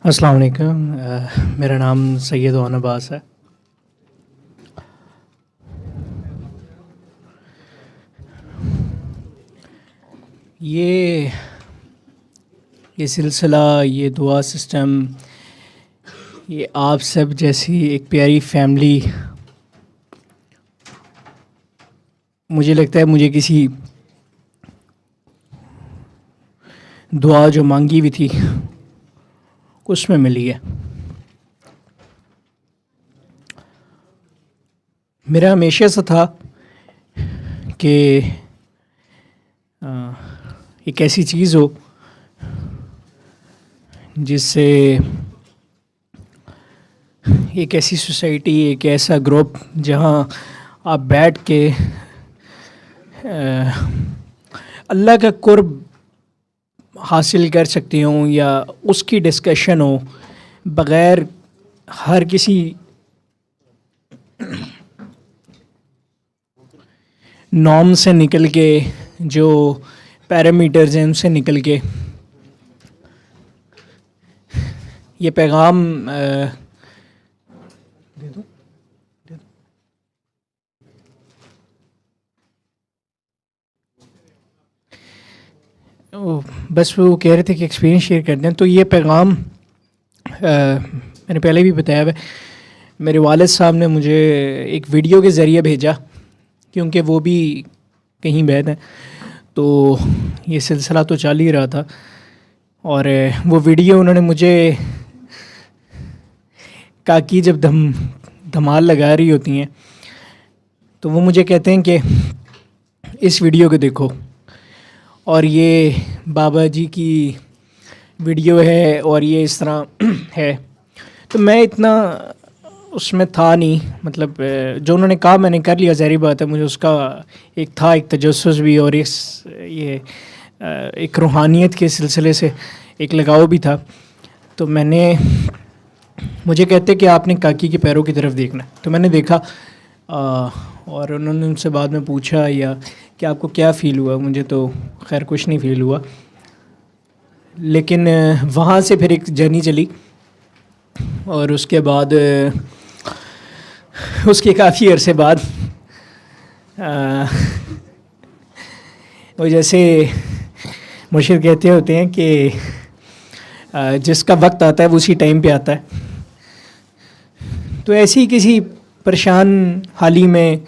अस्सलाम वालेकुम। मेरा नाम सैयद ओन अब्बास है। ये ये सिलसिला, ये दुआ सिस्टम, ये आप सब जैसी एक प्यारी फैमिली, मुझे लगता है मुझे किसी दुआ जो मांगी हुई थी उसमें मिली है। मेरा हमेशा से था कि एक ऐसी चीज़ हो जिससे एक ऐसी सोसाइटी, एक ऐसा ग्रुप जहाँ आप बैठ के अल्लाह का कुर्ब हासिल कर सकते हों या उसकी डिस्कशन हो बग़ैर हर किसी नॉर्म से निकल के, जो पैरामीटर्स हैं उनसे निकल के ये पैगाम दे दो। बस वो कह रहे थे कि एक्सपीरियंस शेयर कर दें। तो ये पैगाम मैंने पहले भी बताया है, मेरे वालिद साहब ने मुझे एक वीडियो के ज़रिए भेजा क्योंकि वो भी कहीं बैठ हैं, तो ये सिलसिला तो चल ही रहा था। और वो वीडियो उन्होंने मुझे काकी जब धमाल लगा रही होती हैं तो वो मुझे कहते हैं कि इस वीडियो को देखो, और ये बाबा जी की वीडियो है और ये इस तरह है। तो मैं इतना उसमें था नहीं, मतलब जो उन्होंने कहा मैंने कर लिया, ज़ाहिर बात है मुझे उसका एक तजस्सुस भी और ये एक रूहानियत के सिलसिले से एक लगाव भी था। तो मुझे कहते कि आपने काकी के पैरों की तरफ देखना। तो मैंने देखा और उन्होंने उनसे बाद में पूछा या कि आपको क्या फ़ील हुआ। मुझे तो खैर कुछ नहीं फ़ील हुआ, लेकिन वहाँ से फिर एक जर्नी चली और उसके बाद उसके काफ़ी अरसे बाद वो जैसे मुर्शिद कहते होते हैं कि जिसका वक्त आता है वो उसी टाइम पे आता है। तो ऐसे ही किसी परेशान हाली में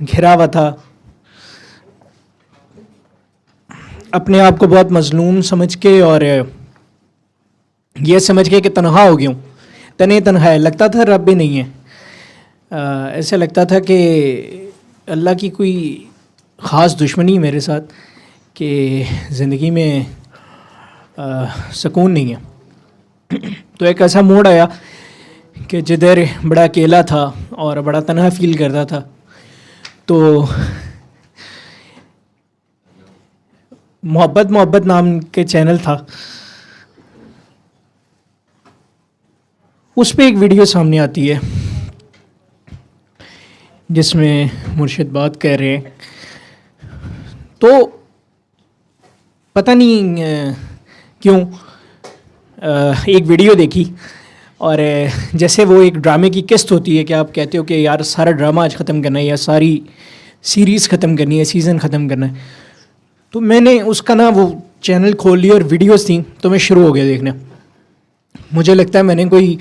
घिरा हुआ था, अपने आप को बहुत मजलूम समझ के और ये समझ के कि तन्हा हो गया हूँ, तन्हा है, लगता था रब भी नहीं है। ऐसे लगता था कि अल्लाह की कोई ख़ास दुश्मनी मेरे साथ कि ज़िंदगी में सुकून नहीं है। तो एक ऐसा मोड़ आया कि जिधर बड़ा अकेला था और बड़ा तन्हा फील करता था, तो मोहब्बत नाम के चैनल था, उस पे एक वीडियो सामने आती है जिसमें मुर्शिद बात कर रहे हैं। तो पता नहीं क्यों एक वीडियो देखी, और जैसे वो एक ड्रामे की किस्त होती है कि आप कहते हो कि यार सारा ड्रामा आज ख़त्म करना है या सारी सीरीज़ ख़त्म करनी है, सीज़न ख़त्म करना है। तो मैंने उसका ना वो चैनल खोल लिया और वीडियोस थी, तो मैं शुरू हो गया देखने। मुझे लगता है मैंने कोई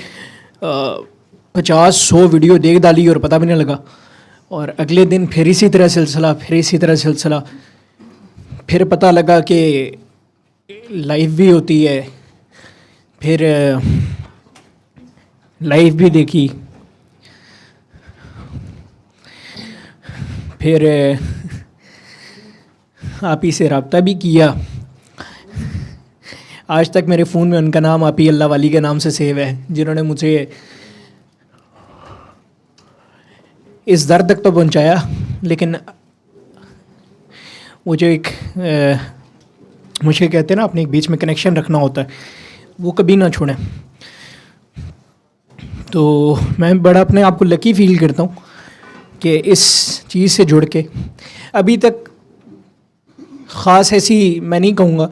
50-100 वीडियो देख डाली और पता भी नहीं लगा। और अगले दिन फिर इसी तरह सिलसिला, फिर पता लगा कि लाइव भी होती है, फिर लाइव भी देखी, फिर आप ही से रब्ता भी किया। आज तक मेरे फ़ोन में उनका नाम आप ही अल्लाह वाली के नाम से सेव है, जिन्होंने मुझे इस दर तक तो पहुंचाया, लेकिन वो जो एक मुझे कहते हैं ना अपने एक बीच में कनेक्शन रखना होता है, वो कभी ना छोड़ें। तो मैं बड़ा अपने आप को लकी फ़ील करता हूँ कि इस चीज़ से जुड़ के अभी तक ख़ास ऐसी मैं नहीं कहूँगा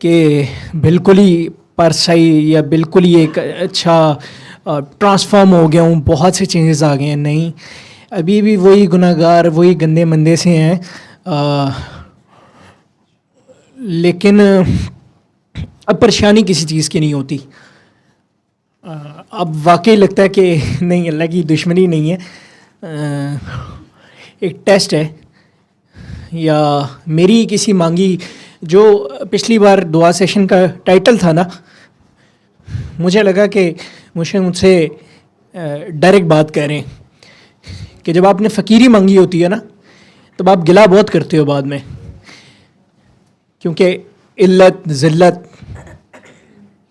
कि बिल्कुल ही परसाई या बिल्कुल ही एक अच्छा ट्रांसफॉर्म हो गया हूँ, बहुत से चेंजेस आ गए हैं, नहीं, अभी भी वही गुनाहगार, वही गंदे मंदे से हैं। लेकिन अब परेशानी किसी चीज़ की नहीं होती। अब वाकई लगता है कि नहीं, अल्लाह की दुश्मनी नहीं है, एक टेस्ट है, या मेरी किसी मांगी, जो पिछली बार दुआ सेशन का टाइटल था ना, मुझे लगा कि मुझसे डायरेक्ट बात कर रहे हैं कि जब आपने फ़कीरी मांगी होती है ना, तब आप गिला बहुत करते हो बाद में, क्योंकि इल्लत ज़िल्लत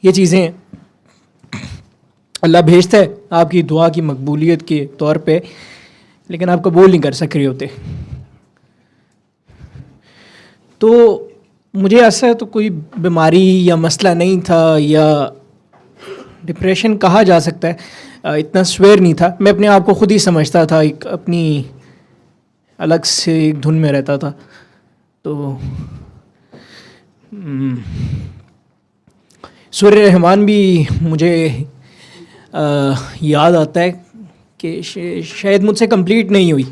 ये चीज़ें अल्लाह भेजता है आपकी दुआ की मकबूलियत के तौर पे, लेकिन आप कबूल नहीं कर सक रहे होते। तो मुझे ऐसा तो कोई बीमारी या मसला नहीं था, या डिप्रेशन कहा जा सकता है, इतना स्वेयर नहीं था। मैं अपने आप को खुद ही समझता था, एक अपनी अलग से एक धुन में रहता था। तो सूर्य रहमान भी मुझे याद आता है कि शायद मुझसे कंप्लीट नहीं हुई,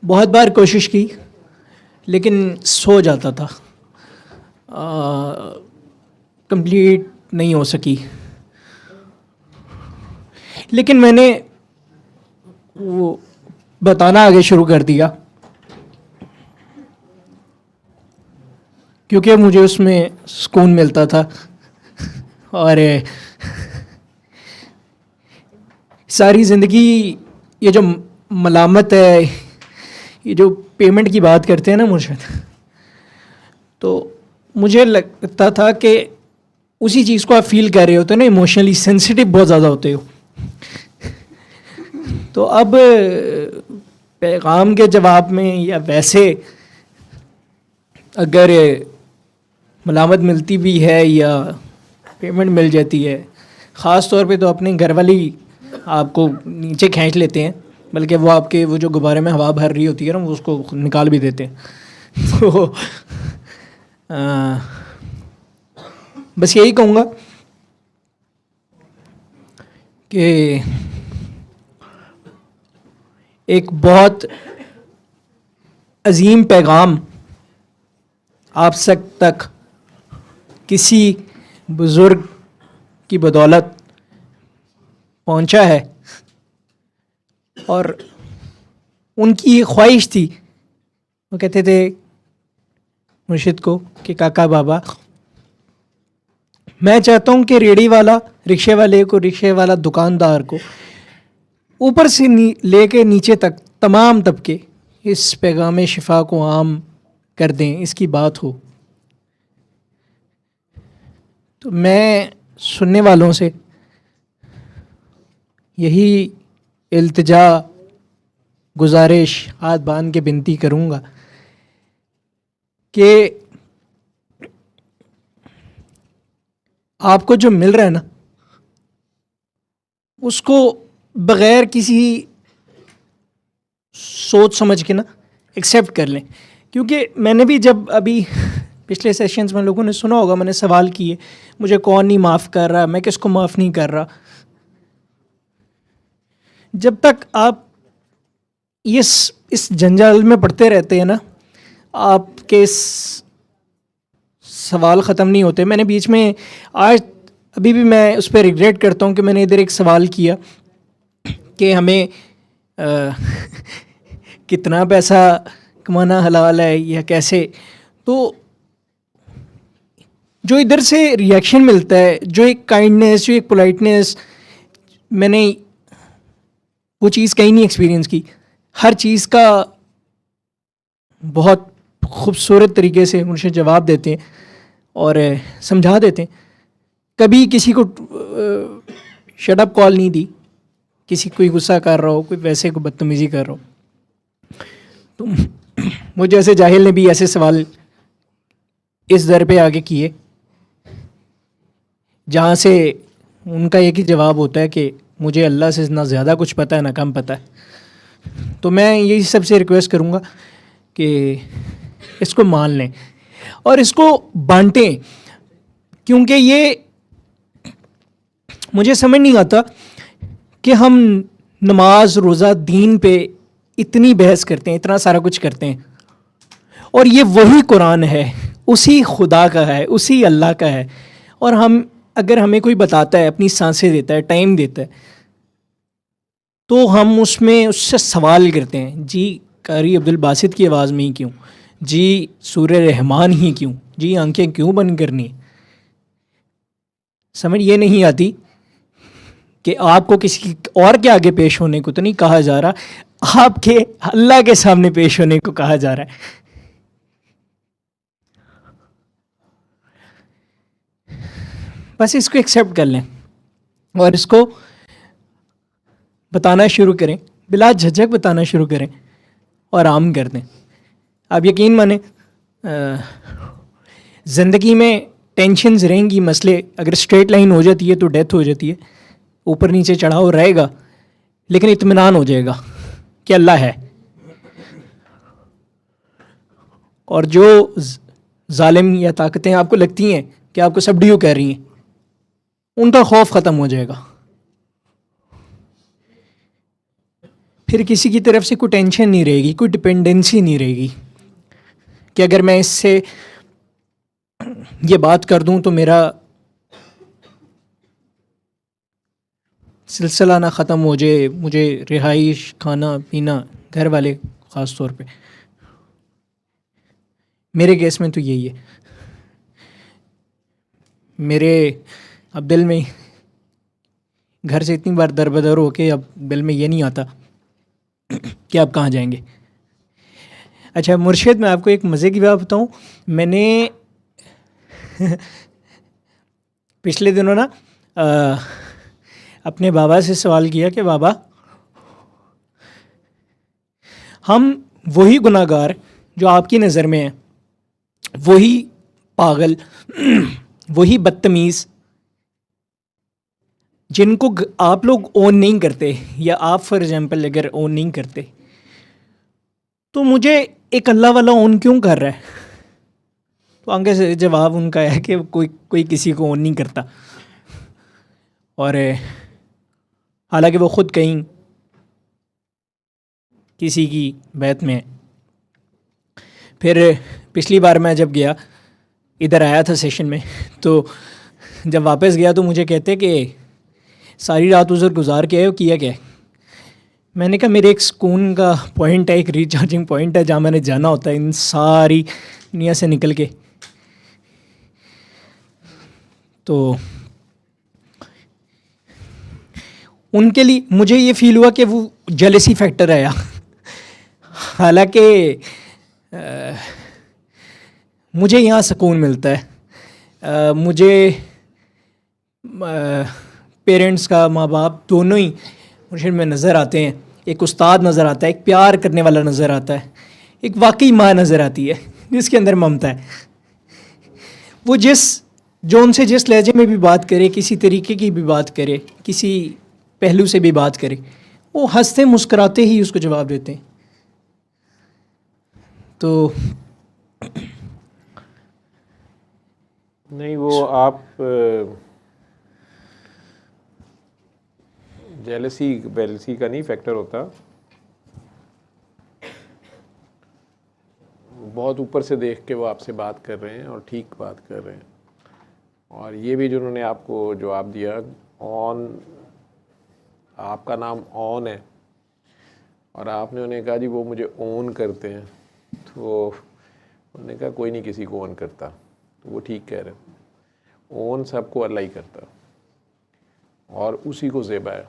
बहुत बार कोशिश की लेकिन सो जाता था, कंप्लीट नहीं हो सकी। लेकिन मैंने वो बताना आगे शुरू कर दिया, क्योंकि मुझे उसमें सुकून मिलता था। और सारी ज़िंदगी ये जो मलामत है, ये जो पेमेंट की बात करते हैं ना मुर्शिद, तो मुझे लगता था कि उसी चीज़ को आप फील कर रहे होते हो ना, इमोशनली सेंसिटिव बहुत ज़्यादा होते हो। तो अब पैगाम के जवाब में या वैसे अगर मलामत मिलती भी है या पेमेंट मिल जाती है, ख़ास तौर पे तो अपने घर वाली आपको नीचे खींच लेते हैं, बल्कि वो आपके वो जो गुब्बारे में हवा भर रही होती है ना, वो उसको निकाल भी देते हैं। तो बस यही कहूँगा कि एक बहुत अजीम पैगाम आप तक किसी बुज़ुर्ग की बदौलत पहुंचा है, और उनकी ये ख्वाहिश थी, वो कहते थे मुर्शिद को कि काका बाबा, मैं चाहता हूँ कि रेडी वाला रिक्शे वाले को, रिक्शे वाला दुकानदार को, ऊपर से लेके नीचे तक तमाम तबके इस पैगाम शिफा को आम कर दें, इसकी बात हो। तो मैं सुनने वालों से यही इल्तिजा, गुजारिश, हाथ बांध के विनती करूँगा कि आपको जो मिल रहा है ना, उसको बग़ैर किसी सोच समझ के ना एक्सेप्ट कर लें। क्योंकि मैंने भी जब अभी पिछले सेशंस में लोगों ने सुना होगा, मैंने सवाल किए, मुझे कौन नहीं माफ़ कर रहा, मैं किसको माफ़ नहीं कर रहा। जब तक आप इस जंजाल में पड़ते रहते हैं ना, आपके सवाल ख़त्म नहीं होते। मैंने बीच में आज अभी भी मैं उस पर रिग्रेट करता हूँ कि मैंने इधर एक सवाल किया कि हमें कितना पैसा कमाना हलाल है या कैसे। तो जो इधर से रिएक्शन मिलता है, जो एक काइंडनेस, जो एक पोलाइटनेस, मैंने वो चीज़ कहीं नहीं एक्सपीरियंस की। हर चीज़ का बहुत खूबसूरत तरीके से उनसे जवाब देते हैं और समझा देते हैं। कभी किसी को शट अप कॉल नहीं दी, किसी कोई गुस्सा कर रहा हो, कोई वैसे कोई बदतमीज़ी कर रहा हो। तो मुझे जैसे जाहिल ने भी ऐसे सवाल इस दर पे आगे किए जहाँ से उनका एक ही जवाब होता है कि मुझे अल्लाह से ना ज़्यादा कुछ पता है ना कम पता है। तो मैं यही सबसे रिक्वेस्ट करूँगा कि इसको मान लें और इसको बांटें, क्योंकि ये मुझे समझ नहीं आता कि हम नमाज रोज़ा दीन पे इतनी बहस करते हैं, इतना सारा कुछ करते हैं, और ये वही कुरान है, उसी खुदा का है, उसी अल्लाह का है, और हम अगर हमें कोई बताता है, अपनी सांसें देता है, टाइम देता है, तो हम उसमें उससे सवाल करते हैं, जी कारी अब्दुल बासित की आवाज़ में ही क्यों, जी सूर्य रहमान ही क्यों, जी आंखें क्यों बंद करनी। समझ ये नहीं आती कि आपको किसी और के आगे पेश होने को तो नहीं कहा जा रहा, आपके अल्लाह के सामने पेश होने को कहा जा रहा है। बस इसको एक्सेप्ट कर लें और इसको बताना शुरू करें, बिला झिझक बताना शुरू करें और आम कर दें। आप यकीन माने ज़िंदगी में टेंशन्स रहेंगी, मसले, अगर स्ट्रेट लाइन हो जाती है तो डेथ हो जाती है, ऊपर नीचे चढ़ाव रहेगा, लेकिन इत्मीनान हो जाएगा कि अल्लाह है। और जो जालिम या ताकतें आपको लगती हैं कि आपको सबड्यू कर रही हैं, उनका खौफ ख़त्म हो जाएगा। फिर किसी की तरफ से कोई टेंशन नहीं रहेगी, कोई डिपेंडेंसी नहीं रहेगी कि अगर मैं इससे ये बात कर दूं तो मेरा सिलसिला ना ख़त्म हो जाए, मुझे रिहाइश, खाना पीना, घर वाले ख़ास तौर पे, मेरे केस में तो यही है। मेरे अब दिल में घर से इतनी बार दरबदर हो के अब दिल में ये नहीं आता कि आप कहाँ जाएंगे। अच्छा मुर्शिद, मैं आपको एक मज़े की बात बताऊँ, मैंने पिछले दिनों ना अपने बाबा से सवाल किया कि बाबा, हम वही गुनाहगार जो आपकी नज़र में हैं, वही पागल, वही बदतमीज़ जिनको आप लोग ओन नहीं करते, या आप फॉर एग्जांपल अगर ओन नहीं करते, तो मुझे एक अल्लाह वाला ओन क्यों कर रहा है। तो आगे से जवाब उनका है कि कोई किसी को ओन नहीं करता, और हालांकि वो ख़ुद कहीं किसी की बैत में है। फिर पिछली बार मैं जब गया, इधर आया था सेशन में, तो जब वापस गया तो मुझे कहते कि सारी रात उधर गुजार के आए हो, किया क्या है। मैंने कहा मेरे एक सुकून का पॉइंट है, एक रिचार्जिंग पॉइंट है, जहाँ मैंने जाना होता है इन सारी दुनिया से निकल के। तो उनके लिए मुझे ये फ़ील हुआ कि वो जेलसी फैक्टर आया। हालांकि मुझे यहाँ सुकून मिलता है, मुझे पेरेंट्स का, माँ बाप दोनों ही मुर्शिद में नज़र आते हैं। एक उस्ताद नज़र आता है, एक प्यार करने वाला नज़र आता है, एक वाकई माँ नज़र आती है जिसके अंदर ममता है। वो जो उनसे जिस लहजे में भी बात करे, किसी तरीके की भी बात करे, किसी पहलू से भी बात करे, वो हंसते मुस्कुराते ही उसको जवाब देते हैं। तो नहीं, वो आप जेलसी का नहीं फैक्टर होता, बहुत ऊपर से देख के वो आपसे बात कर रहे हैं और ठीक बात कर रहे हैं। और ये भी जिन्होंने आपको जवाब दिया, ऑन, आपका नाम ऑन है और आपने उन्हें कहा जी वो मुझे ओन करते हैं, तो उन्होंने कहा कोई नहीं किसी को ओन करता, तो वो ठीक कह रहे हैं। ओन सबको अल्लाह ही करता और उसी को ज़ेबा है,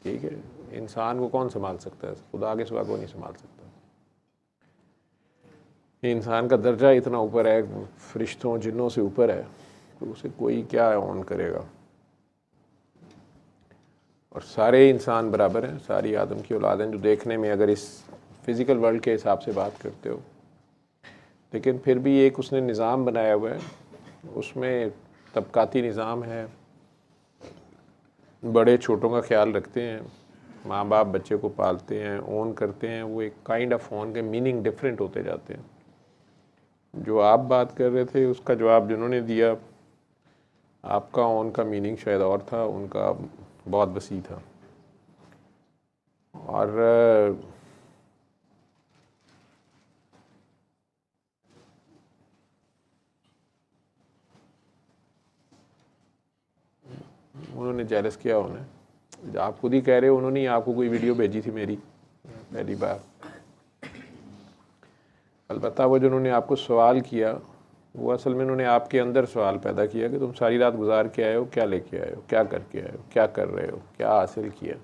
ठीक है। इंसान को कौन संभाल सकता है, खुदा के सिवा को नहीं संभाल सकता। इंसान का दर्जा इतना ऊपर है, फरिश्तों जिन्नों से ऊपर है, तो उसे कोई क्या ऑन करेगा। और सारे इंसान बराबर हैं, सारी आदम की औलाद हैं, जो देखने में अगर इस फिज़िकल वर्ल्ड के हिसाब से बात करते हो, लेकिन फिर भी एक उसने निज़ाम बनाया हुआ है, उसमें तबकाती निज़ाम है, बड़े छोटों का ख्याल रखते हैं, माँ बाप बच्चे को पालते हैं, ओन करते हैं। वो एक काइंड ऑफ ओन के मीनिंग डिफरेंट होते जाते हैं। जो आप बात कर रहे थे उसका जवाब जिन्होंने दिया, आपका ऑन का मीनिंग शायद और था, उनका बहुत वसी था। और उन्होंने जेलस किया उन्हें, आप खुद ही कह रहे हो, उन्होंने आपको कोई वीडियो भेजी थी मेरी पहली बार। अलबत्ता वो जो उन्होंने आपको सवाल किया, वो असल में उन्होंने आपके अंदर सवाल पैदा किया कि तुम सारी रात गुजार के आए हो, क्या लेके आए हो, क्या करके आए हो, क्या कर रहे हो, क्या हासिल किया।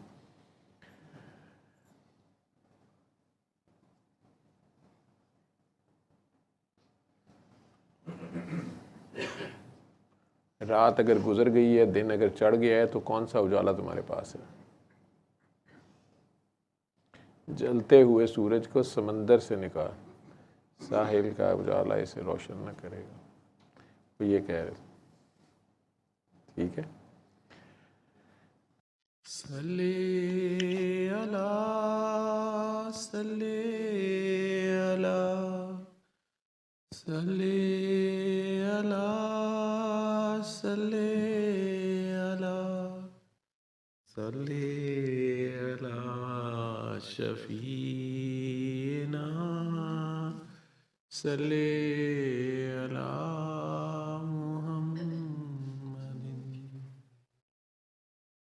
रात अगर गुजर गई है, दिन अगर चढ़ गया है, तो कौन सा उजाला तुम्हारे पास है? जलते हुए सूरज को समंदर से निकाल, साहिल का उजाला इसे रोशन न करेगा, तो ये कह रहे। ठीक है। सल्ले अला सल्ले अला सल्ले अला सल्ले अला सल्ले अला शफीना सल्ले अला